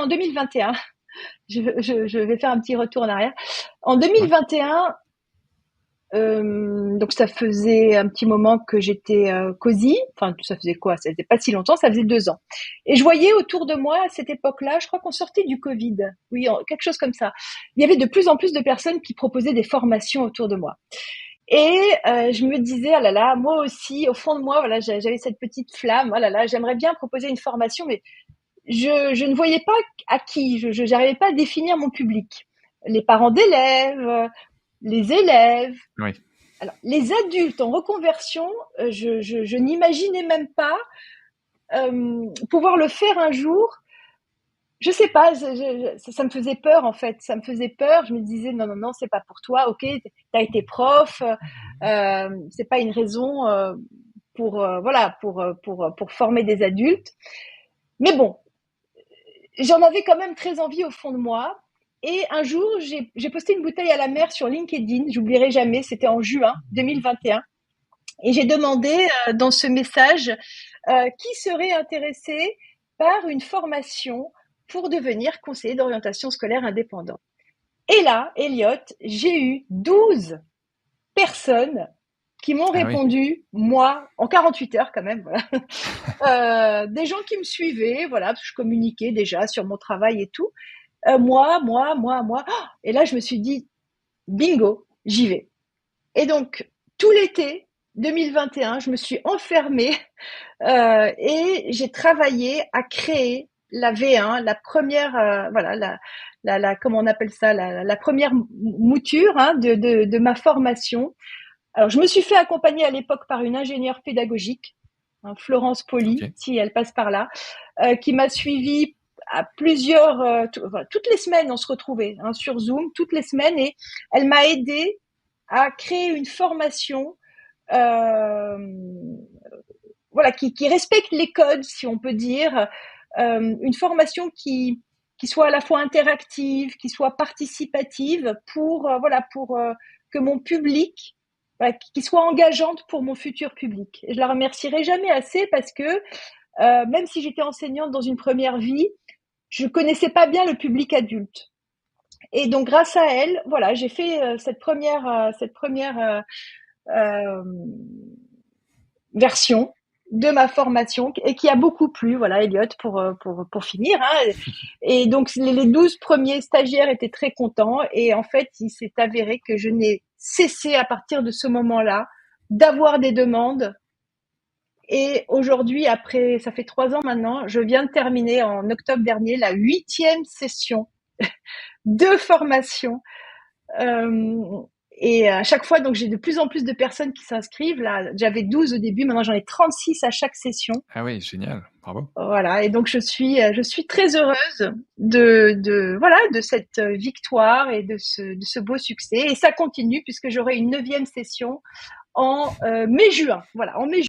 en 2021. Je vais faire un petit retour en arrière. En 2021, donc ça faisait un petit moment que j'étais cosy. Enfin, ça faisait quoi? Ça faisait pas si longtemps, ça faisait 2 ans. Et je voyais autour de moi à cette époque-là, je crois qu'on sortait du Covid. Oui, quelque chose comme ça. Il y avait de plus en plus de personnes qui proposaient des formations autour de moi. Et je me disais, ah là là, moi aussi, au fond de moi, voilà, j'avais cette petite flamme. Ah là là, j'aimerais bien proposer une formation, mais je ne voyais pas à qui. Je n'arrivais pas à définir mon public. Les parents d'élèves, les élèves. Oui. Alors, les adultes en reconversion, je n'imaginais même pas pouvoir le faire un jour. Je sais pas, ça me faisait peur en fait. Ça me faisait peur. Je me disais non, non, non, c'est pas pour toi. Ok, t'as été prof, c'est pas une raison pour voilà pour former des adultes. Mais bon, j'en avais quand même très envie au fond de moi. Et un jour, j'ai posté une bouteille à la mer sur LinkedIn. J'oublierai jamais. C'était en juin 2021. Et j'ai demandé dans ce message qui serait intéressé par une formation pour devenir conseiller d'orientation scolaire indépendant. Et là, Elliot, j'ai eu 12 personnes qui m'ont répondu, moi, en 48 heures quand même, voilà. Des gens qui me suivaient, voilà, parce que je communiquais déjà sur mon travail et tout. Moi. Et là, je me suis dit, bingo, j'y vais. Et donc, tout l'été 2021, je me suis enfermée et j'ai travaillé à créer la V1, la première, voilà, comment on appelle ça, la première mouture de ma formation. Alors, je me suis fait accompagner à l'époque par une ingénieure pédagogique, Florence Poli, si elle passe par là, qui m'a suivie à plusieurs, toutes les semaines, on se retrouvait sur Zoom, toutes les semaines, et elle m'a aidée à créer une formation voilà, qui respecte les codes, si on peut dire, une formation qui soit à la fois interactive, qui soit participative pour que mon public, voilà, qui soit engageante pour mon futur public. Et je la remercierai jamais assez parce que même si j'étais enseignante dans une première vie, je connaissais pas bien le public adulte. Et donc grâce à elle, voilà, j'ai fait cette première version de ma formation et qui a beaucoup plu, voilà, Elliot, pour finir. Et donc, les 12 premiers stagiaires étaient très contents. Et en fait, il s'est avéré que je n'ai cessé à partir de ce moment-là d'avoir des demandes. Et aujourd'hui, après, ça fait 3 ans maintenant, je viens de terminer en octobre dernier la 8e session de formation. Et à chaque fois, donc j'ai de plus en plus de personnes qui s'inscrivent. Là, j'avais 12 au début, maintenant j'en ai 36 à chaque session. Ah oui, génial, bravo. Voilà, et donc je suis très heureuse de cette victoire et de ce beau succès. Et ça continue puisque j'aurai une 9e session en mai-juin. Voilà, en mai-juin.